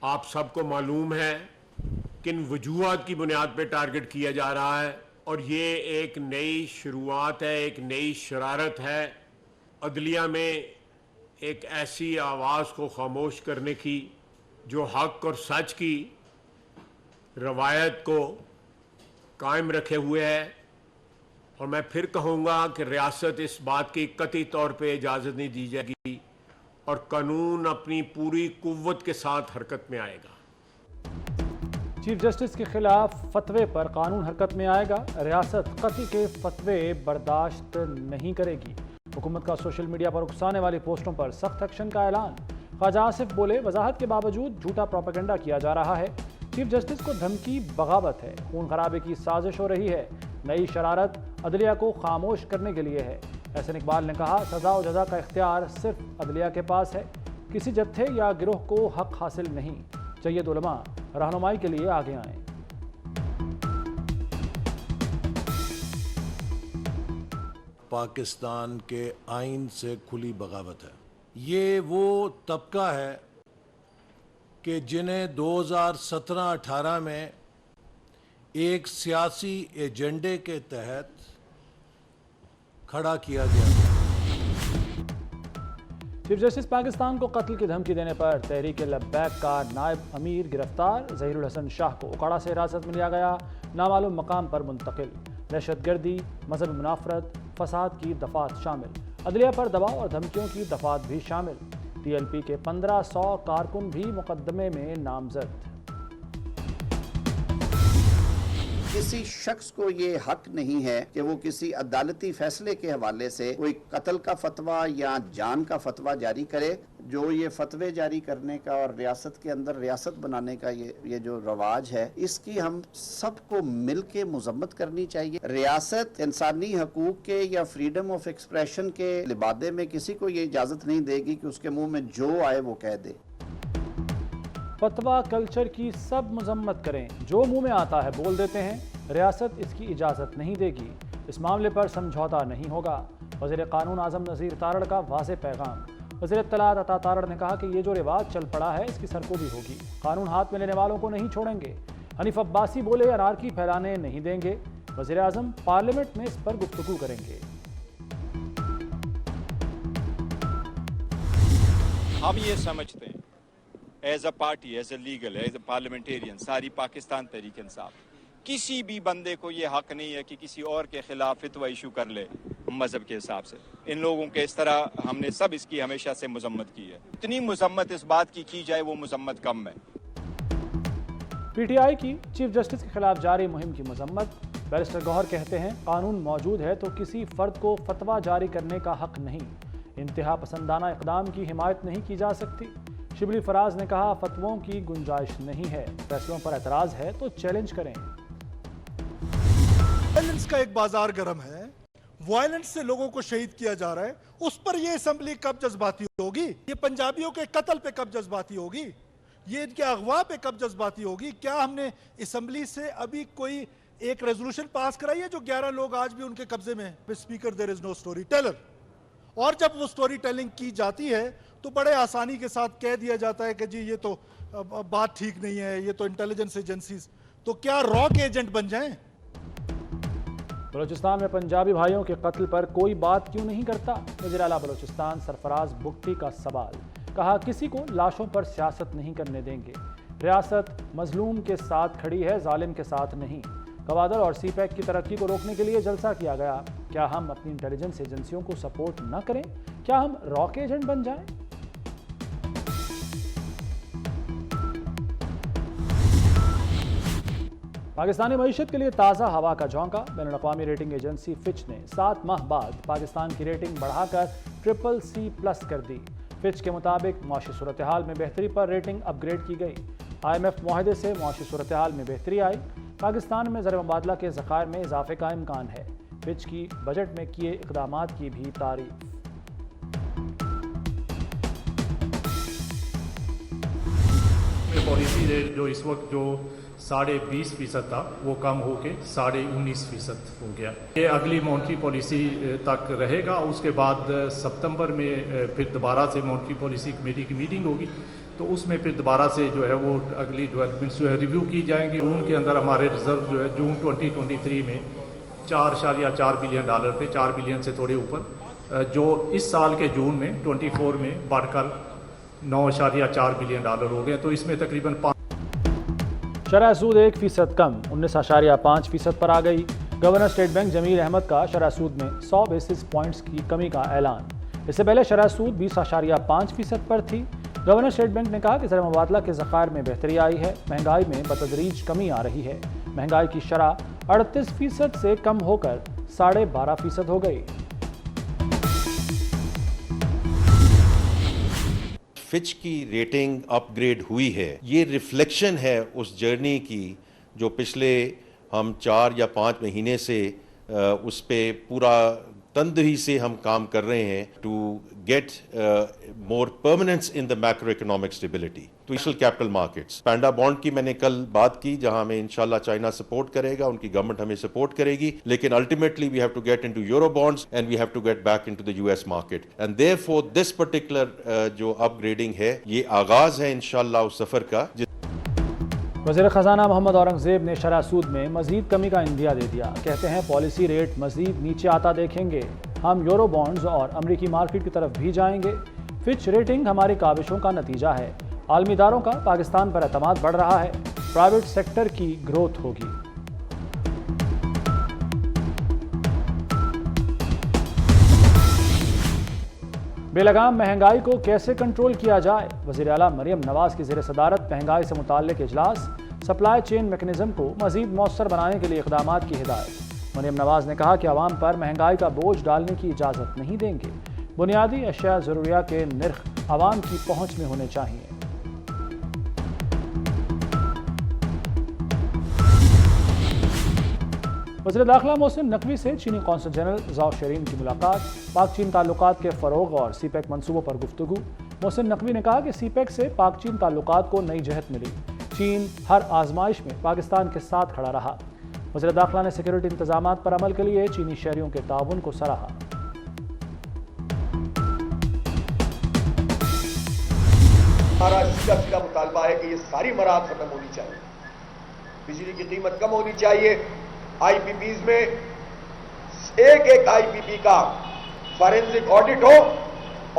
آپ سب کو معلوم ہے کن وجوہات کی بنیاد پہ ٹارگٹ کیا جا رہا ہے، اور یہ ایک نئی شروعات ہے، ایک نئی شرارت ہے عدلیہ میں ایک ایسی آواز کو خاموش کرنے کی جو حق اور سچ کی روایت کو قائم رکھے ہوئے ہے۔ اور میں پھر کہوں گا کہ ریاست اس بات کی قطعی طور پہ اجازت نہیں دی جائے گی اور قانون اپنی پوری قوت کے ساتھ حرکت میں آئے گا۔ چیف جسٹس کے خلاف فتوے پر قانون حرکت میں آئے گا، ریاست قطعی کے فتوے برداشت نہیں کرے گی۔ حکومت کا سوشل میڈیا پر اکسانے والی پوسٹوں پر سخت ایکشن کا اعلان۔ خواجہ آصف بولے، وضاحت کے باوجود جھوٹا پروپیگنڈا کیا جا رہا ہے، چیف جسٹس کو دھمکی بغاوت ہے، خون خرابے کی سازش ہو رہی ہے، نئی شرارت عدلیہ کو خاموش کرنے کے لیے ہے۔ احسن اقبال نے کہا، سزا و جزا کا اختیار صرف عدلیہ کے پاس ہے، کسی جتھے یا گروہ کو حق حاصل نہیں۔ سید علماء رہنمائی کے لیے آگے آئیں۔ پاکستان کے آئین سے کھلی بغاوت ہے۔ یہ وہ طبقہ ہے کہ جنہیں 2017-18 میں ایک سیاسی ایجنڈے کے تحت کھڑا کیا گیا تھا۔ چیف جسٹس پاکستان کو قتل کی دھمکی دینے پر تحریک لبیک کا نائب امیر گرفتار، ظہیر الحسن شاہ کو اکاڑا سے حراست میں لیا گیا، نامعلوم مقام پر منتقل۔ دہشت گردی، مذہبی منافرت، فساد کی دفعات شامل، عدلیہ پر دباؤ اور دھمکیوں کی دفعات بھی شامل۔ ٹی ایل پی کے 1500 کارکن بھی مقدمے میں نامزد۔ کسی شخص کو یہ حق نہیں ہے کہ وہ کسی عدالتی فیصلے کے حوالے سے کوئی قتل کا فتویٰ یا جان کا فتویٰ جاری کرے۔ جو یہ فتوے جاری کرنے کا اور ریاست کے اندر ریاست بنانے کا یہ جو رواج ہے، اس کی ہم سب کو مل کے مذمت کرنی چاہیے۔ ریاست انسانی حقوق کے یا فریڈم آف ایکسپریشن کے لبادے میں کسی کو یہ اجازت نہیں دے گی کہ اس کے منہ میں جو آئے وہ کہہ دے۔ فتویٰ کلچر کی سب مذمت کریں، جو منہ میں آتا ہے بول دیتے ہیں، ریاست اس کی اجازت نہیں دے گی، اس معاملے پر سمجھوتا نہیں ہوگا۔ وزیر قانون اعظم نذیر تارڑ کا واضح پیغام۔ وزیر اطلاعات عطا تارڑ نے کہا کہ یہ جو رواج چل پڑا ہے اس کی سرکوبی ہوگی، قانون ہاتھ میں لینے والوں کو نہیں چھوڑیں گے۔ حنیف عباسی بولے، انارکی پھیلانے نہیں دیں گے، وزیر اعظم پارلیمنٹ میں اس پر گفتگو کریں گے۔ ہم یہ سمجھتے ہیں as a party, as a legal, as a parliamentarian, ساری پاکستان تحریک انصاف، کسی بھی بندے کو یہ حق نہیں ہے کہ کسی اور کے خلاف فتویٰ ایشو کر لے مذہب کے حساب سے۔ ان لوگوں کے اس طرح ہم نے سب اس کی ہمیشہ سے مذمت کی ہے۔ اتنی مذمت اس بات کی جائے وہ مذمت کم ہے۔ پی ٹی آئی کی چیف جسٹس کے خلاف جاری مہم کی مذمت۔ بیرسٹر گوہر کہتے ہیں، قانون موجود ہے تو کسی فرد کو فتویٰ جاری کرنے کا حق نہیں، انتہا پسندانہ اقدام کی حمایت نہیں کی جا سکتی۔ شبلی فراز نے کہا، فتووں کی گنجائش نہیں ہے، فیصلوں پر اعتراض ہے تو چیلنج کریں۔ وائلنس کا ایک بازار گرم ہے، وائلنس سے لوگوں کو شہید کیا جا رہا ہے، اس پر یہ اسمبلی کب جذباتی ہوگی؟ یہ پنجابیوں کے قتل پہ کب جذباتی ہوگی؟ یہ ان کے اغوا پہ کب جذباتی ہوگی؟ کیا ہم نے اسمبلی سے ابھی کوئی ایک ریزولوشن پاس کرائی ہے جو 11 لوگ آج بھی ان کے قبضے میں ہیں؟ اسپیکر دیر از نو سٹوری ٹیلر۔ اور جب وہ سٹوری ٹیلنگ کی جاتی ہے تو بڑے آسانی کے ساتھ کہہ دیا جاتا ہے کہ جی یہ تو بات ٹھیک نہیں ہے، یہ تو انٹیلیجنس ایجنسیز، تو کیا راک ایجنٹ بن جائیں؟ بلوچستان میں پنجابی بھائیوں کے قتل پر کوئی بات کیوں نہیں کرتا؟ وزیر اعلیٰ بلوچستان سرفراز بگٹی کا سوال۔ کہا، کسی کو لاشوں پر سیاست نہیں کرنے دیں گے، ریاست مظلوم کے ساتھ کھڑی ہے، ظالم کے ساتھ نہیں۔ گوادر اور سی پیک کی ترقی کو روکنے کے لیے جلسہ کیا گیا۔ کیا ہم اپنی انٹیلیجنس ایجنسیوں کو سپورٹ نہ کریں؟ کیا ہم راک ایجنٹ بن جائیں؟ پاکستانی معیشت کے لیے تازہ ہوا کا جھونکا۔ بین الاقوامی ریٹنگ ایجنسی فچ نے 7 ماہ بعد پاکستان کی ریٹنگ بڑھا کر CCC+ کر دی۔ فچ کے مطابق معاشی صورتحال میں بہتری پر ریٹنگ اپ گریڈ کی گئی۔ IMF معاہدے سے معاشی صورتحال میں بہتری آئی۔ پاکستان میں زر مبادلہ کے ذخائر میں اضافے کا امکان ہے۔ فچ کی بجٹ میں کیے اقدامات کی بھی تعریف۔ پالیسی ریٹ جو اس وقت جو 20.5% تھا وہ کم ہو کے 19.5% ہو گیا۔ یہ اگلی مونٹری پالیسی تک رہے گا، اس کے بعد ستمبر میں پھر دوبارہ سے مونٹری پالیسی کمیٹی کی میٹنگ ہوگی، تو اس میں پھر دوبارہ سے جو ہے وہ اگلی ڈیولپمنٹس جو ہے ریویو کی جائیں گی. جون کے اندر ہمارے ریزرو جو ہے جون 2023 میں $4.4 بلین تھے, 4 بلین سے تھوڑے اوپر, جو اس سال کے جون میں 24 میں بڑھ کر $9.4 بلین ہو گئے. تو اس میں تقریباً شرح سود 1% کم 19.5% پر آ گئی. گورنر اسٹیٹ بینک جمیل احمد کا شرح سود میں 100 بیسس پوائنٹس کی کمی کا اعلان. اس سے پہلے شرح سود 20.5% پر تھی. گورنر اسٹیٹ بینک نے کہا کہ زر مبادلہ کے ذخائر میں بہتری آئی ہے, مہنگائی میں بتدریج کمی آ رہی ہے. مہنگائی کی شرح 38% سے کم ہو کر 12.5% ہو گئی. فچ کی ریٹنگ اپ گریڈ ہوئی ہے. یہ ریفلیکشن ہے اس جرنی کی جو پچھلے ہم 4 یا 5 مہینے سے اس پہ پورا تندہی سے ہم کام کر رہے ہیں to get more permanence in the macroeconomic stability. Special capital markets, panda bond کی میں نے کل بات کی جہاں ہمیں انشاءاللہ چائنا سپورٹ کرے گا, ان کی گورنمنٹ ہمیں سپورٹ کرے گی, لیکن ultimately we have to get into euro bonds and we have to get back into the US market. And therefore this particular جو اپ گریڈنگ ہے یہ آغاز ہے انشاءاللہ اس سفر کا. وزیر خزانہ محمد اورنگزیب نے شرح سود میں مزید کمی کا عندیہ دے دیا. کہتے ہیں پالیسی ریٹ مزید نیچے آتا دیکھیں گے, ہم یورو بانڈز اور امریکی مارکیٹ کی طرف بھی جائیں گے. فچ ریٹنگ ہماری کاوشوں کا نتیجہ ہے. عالمی اداروں کا پاکستان پر اعتماد بڑھ رہا ہے. پرائیویٹ سیکٹر کی گروتھ ہوگی. بے لگام مہنگائی کو کیسے کنٹرول کیا جائے؟ وزیر اعلیٰ مریم نواز کی زیر صدارت مہنگائی سے متعلق اجلاس. سپلائی چین میکنزم کو مزید مؤثر بنانے کے لیے اقدامات کی ہدایت. مریم نواز نے کہا کہ عوام پر مہنگائی کا بوجھ ڈالنے کی اجازت نہیں دیں گے. بنیادی اشیاء ضروریہ کے نرخ عوام کی پہنچ میں ہونے چاہیے. وزیر داخلہ محسن نقوی سے چینی قونصل جنرل زاؤ شیرین کی ملاقات. پاک چین تعلقات کے فروغ اور سی پیک منصوبوں پر گفتگو. محسن نقوی نے کہا کہ سی پیک سے پاک چین تعلقات کو نئی جہت ملی. چین ہر آزمائش میں پاکستان کے ساتھ کھڑا رہا. وزیر داخلہ نے سیکورٹی انتظامات پر عمل کے لیے چینی شہریوں کے تعاون کو سراہا. ہمارا سیدھا مطالبہ ہے کہ یہ ساری مراحل ختم ہونی چاہیے. بجلی کی قیمت کم ہونی چاہیے. آئی پی پیز میں ایک آئی پی پی کا فارینسک آڈٹ ہو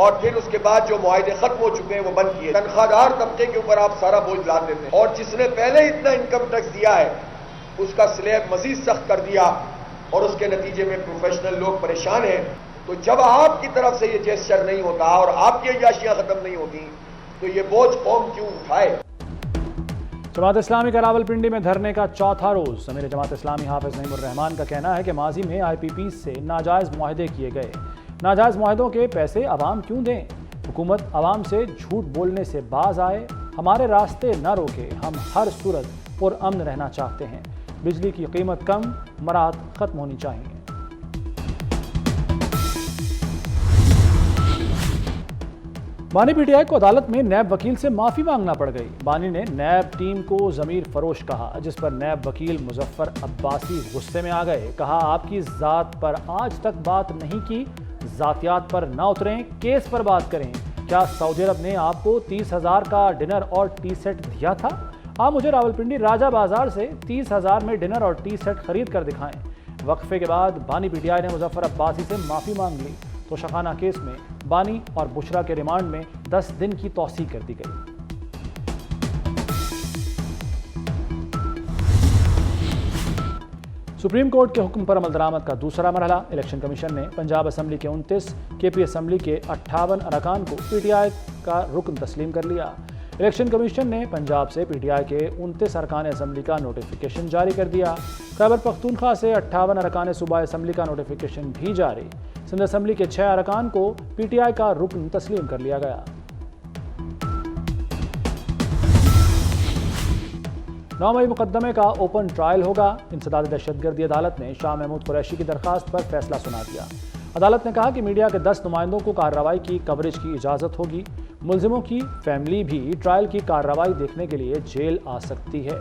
اور پھر اس کے بعد جو معاہدے ختم ہو چکے ہیں وہ بند کیے. تنخواہ دار طبقے کے اوپر آپ سارا بوجھ لا دیتے ہیں, اور جس نے پہلے اتنا انکم ٹیکس دیا ہے اس کا سلیب مزید سخت کر دیا اور اس کے نتیجے میں پروفیشنل لوگ پریشان ہیں. تو جب آپ کی طرف سے یہ جیسچر نہیں ہوتا اور آپ کی عیاشیاں ختم نہیں ہوتی تو یہ بوجھ قوم کیوں اٹھائے؟ جماعت اسلامی کا راولپنڈی میں دھرنے کا چوتھا روز. امیر جماعت اسلامی حافظ نعیم الرحمان کا کہنا ہے کہ ماضی میں آئی پی پی سے ناجائز معاہدے کیے گئے. ناجائز معاہدوں کے پیسے عوام کیوں دیں؟ حکومت عوام سے جھوٹ بولنے سے باز آئے, ہمارے راستے نہ روکے. ہم ہر صورت پرامن رہنا چاہتے ہیں. بجلی کی قیمت کم, مراعات ختم ہونی چاہیے. بانی پی ٹی آئی کو عدالت میں نیب وکیل سے معافی مانگنا پڑ گئی. بانی نے نیب ٹیم کو ضمیر فروش کہا, جس پر نیب وکیل مظفر عباسی غصے میں آ گئے. کہا آپ کی ذات پر آج تک بات نہیں کی, ذاتیات پر نہ اتریں, کیس پر بات کریں. کیا سعودی عرب نے آپ کو 30,000 کا ڈنر اور ٹی سیٹ دیا تھا؟ آپ مجھے راولپنڈی راجہ بازار سے 30,000 میں ڈنر اور ٹی سیٹ خرید کر دکھائیں. وقفے کے بعد بانی پی ٹی آئی نے مظفر عباسی سے معافی مانگ لی. تو شخانہ کیس میں بانی اور بشرا کے ریمانڈ میں 10 دن کی توسیع کر دی گئی. سپریم کورٹ کے حکم پر عمل درآمد کا دوسرا مرحلہ. الیکشن کمیشن نے پنجاب اسمبلی کے 29, کے پی اسمبلی کے 58 ارکان کو پی ٹی آئی کا رکن تسلیم کر لیا. الیکشن کمیشن نے پنجاب سے پی ٹی آئی کے 29 ارکان اسمبلی کا نوٹیفیکیشن جاری کر دیا. خیبر پختونخوا سے 58 ارکان صوبائی اسمبلی کا نوٹیفیکیشن بھی جاری. سندھ اسمبلی کے 6 ارکان کو پی ٹی آئی کا رکن تسلیم کر لیا گیا. 9 مئی مقدمے کا اوپن ٹرائل ہوگا. انسداد دہشت گردی عدالت نے شاہ محمود قریشی کی درخواست پر فیصلہ سنا دیا. عدالت نے کہا کہ میڈیا کے 10 نمائندوں کو کارروائی کی کوریج کی اجازت ہوگی. ملزموں کی فیملی بھی ٹرائل کی کارروائی دیکھنے کے لیے جیل آ سکتی ہے.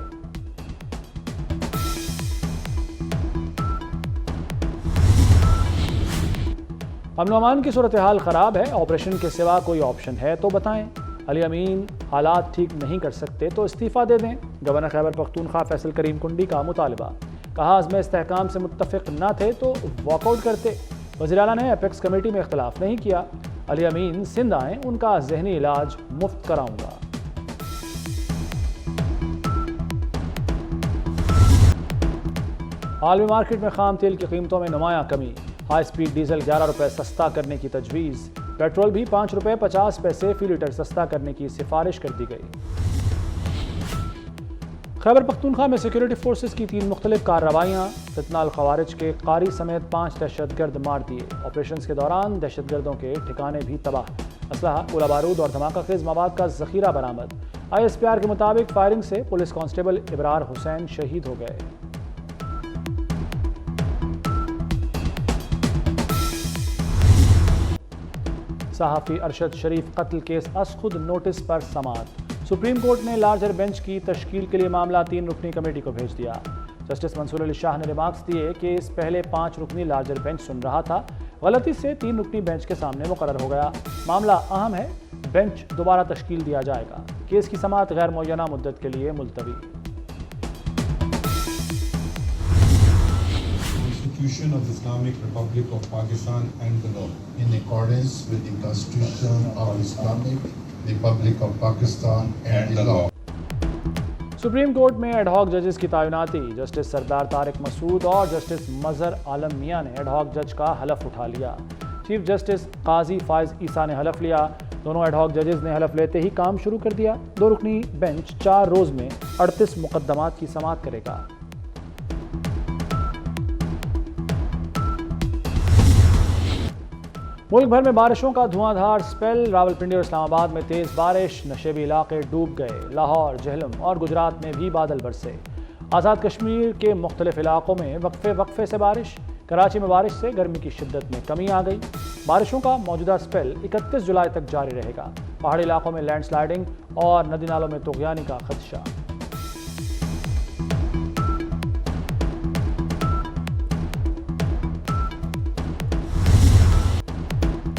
امن و امان کی صورتحال خراب ہے, آپریشن کے سوا کوئی آپشن ہے تو بتائیں. علی امین حالات ٹھیک نہیں کر سکتے تو استعفیٰ دے دیں، گورنر خیبر پختونخوا فیصل کریم کنڈی کا مطالبہ، کہا عزم استحکام سے متفق نہ تھے تو واک آؤٹ کرتے، وزیر اعلیٰ نے اپیکس کمیٹی میں اختلاف نہیں کیا، علی امین سندھ آئیں ان کا ذہنی علاج مفت کراؤں گا۔ عالمی مارکیٹ میں خام تیل کی قیمتوں میں نمایاں کمی، ہائی سپیڈ ڈیزل 11 روپے سستا کرنے کی تجویز، پیٹرول بھی 5 روپے 50 پیسے فی لیٹر سستا کرنے کی سفارش کر دی گئی۔ خیبر پختونخوا میں سیکورٹی فورسز کی 3 مختلف کارروائیاں، فتنہ الخوارج کے قاری سمیت 5 دہشت گرد مار دیے، آپریشنز کے دوران دہشت گردوں کے ٹھکانے بھی تباہ، اسلحہ، گولہ بارود اور دھماکہ خیز مواد کا ذخیرہ برآمد، ISPR کے مطابق فائرنگ سے پولیس کانسٹیبل ابرار حسین شہید ہو گئے۔ صحافی ارشد شریف قتل کیس از خود نوٹس پر سماعت، سپریم کورٹ نے لارجر بینچ کی تشکیل کے لیے معاملہ 3 رکنی کمیٹی کو بھیج دیا۔ جسٹس منصور علی شاہ نے ریمارکس دیے کہ اس پہلے 5 رکنی لارجر بینچ سن رہا تھا، غلطی سے 3 رکنی بینچ کے سامنے مقرر ہو گیا، معاملہ اہم ہے، بینچ دوبارہ تشکیل دیا جائے گا، کیس کی سماعت غیر معینہ مدت کے لیے ملتوی۔ Constitution of the Islamic Republic of Pakistan and the law in accordance with the Constitution of the Islamic Republic of Pakistan and the law. Supreme court میں ایڈ ہاک ججز کی تعیناتی، جسٹس سردار طارق مسعود اور جسٹس مظہر عالم میاں نے ایڈ ہاک جج کا حلف اٹھا لیا، چیف جسٹس قاضی فائز عیسیٰ نے حلف لیا، دونوں ایڈ ہاک ججز نے حلف لیتے ہی کام شروع کر دیا، 2 رکنی بینچ 4 روز میں 38 مقدمات کی سماعت کرے گا۔ ملک بھر میں بارشوں کا دھواں دھار سپیل، راولپنڈی اور اسلام آباد میں تیز بارش، نشیبی علاقے ڈوب گئے، لاہور، جہلم اور گجرات میں بھی بادل برسے، آزاد کشمیر کے مختلف علاقوں میں وقفے سے بارش، کراچی میں بارش سے گرمی کی شدت میں کمی آ گئی، بارشوں کا موجودہ سپیل 31 جولائی تک جاری رہے گا، پہاڑی علاقوں میں لینڈ سلائیڈنگ اور ندی نالوں میں طغیانی کا خدشہ۔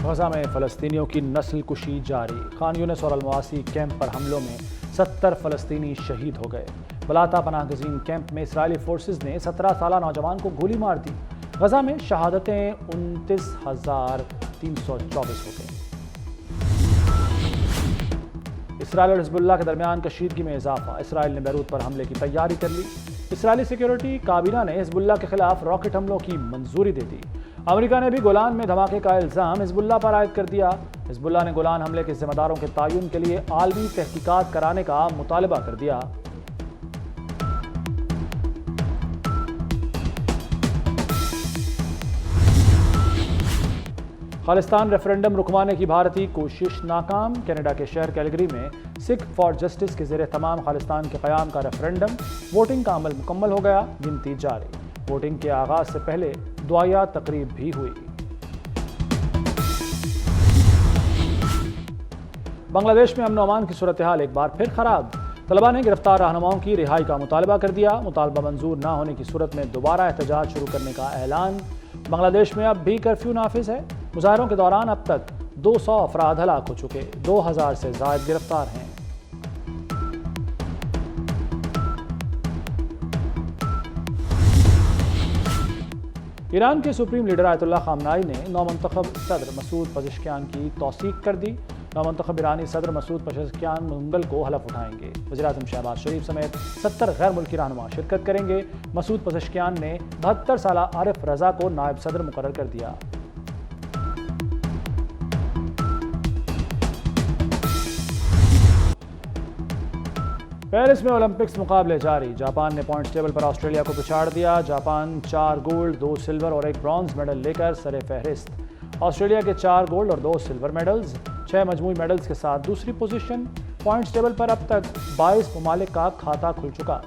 غزہ میں فلسطینیوں کی نسل کشی جاری، خان یونس اور المواسی کیمپ پر حملوں میں 70 فلسطینی شہید ہو گئے، بلاتا پناہ گزین کیمپ میں اسرائیلی فورسز نے 17 سالہ نوجوان کو گولی مار دی، غزہ میں شہادتیں 29,324 ہو گئیں۔ اسرائیل اور حزب اللہ کے درمیان کشیدگی میں اضافہ، اسرائیل نے بیروت پر حملے کی تیاری کر لی، اسرائیلی سیکیورٹی کابینہ نے حزب اللہ کے خلاف راکٹ حملوں کی منظوری دے دی، امریکہ نے بھی گولان میں دھماکے کا الزام حزب اللہ پر عائد کر دیا، حزب اللہ نے گولان حملے کے ذمہ داروں کے تعین کے لیے عالمی تحقیقات کرانے کا مطالبہ کر دیا۔ خالصتان ریفرنڈم رکوانے کی بھارتی کوشش ناکام، کینیڈا کے شہر کیلگری میں سکھ فار جسٹس کے زیر اہتمام خالصتان کے قیام کا ریفرنڈم، ووٹنگ کا عمل مکمل ہو گیا، گنتی جاری، ووٹنگ کے آغاز سے پہلے دعائیہ تقریب بھی ہوئی۔ بنگلہ دیش میں امن و امان کی صورتحال ایک بار پھر خراب، طلباء نے گرفتار رہنماؤں کی رہائی کا مطالبہ کر دیا، مطالبہ منظور نہ ہونے کی صورت میں دوبارہ احتجاج شروع کرنے کا اعلان، بنگلہ دیش میں اب بھی کرفیو نافذ ہے، مظاہروں کے دوران اب تک 200 افراد ہلاک ہو چکے، 2000 سے زائد گرفتار ہیں۔ ایران کے سپریم لیڈر آیت اللہ خامنائی نے نومنتخب صدر مسعود پزشکیان کی توثیق کر دی، نومنتخب ایرانی صدر مسعود پزشکیان منگل کو حلف اٹھائیں گے، وزیراعظم شہباز شریف سمیت 70 غیر ملکی رہنما شرکت کریں گے، مسعود پزشکیان نے 72 سالہ عارف رضا کو نائب صدر مقرر کر دیا۔ پیرس میں اولمپکس مقابلے جاری، جاپان نے پوائنٹس ٹیبل پر آسٹریلیا کو پچھاڑ دیا، جاپان 4 گولڈ 2 سلور اور 1 برونز میڈل لے کر سر فہرست، آسٹریلیا کے 4 گولڈ اور 2 سلور میڈلز، 6 مجموعی میڈلز کے ساتھ دوسری پوزیشن، پوائنٹس ٹیبل پر اب تک 22 ممالک کا کھاتہ کھل چکا۔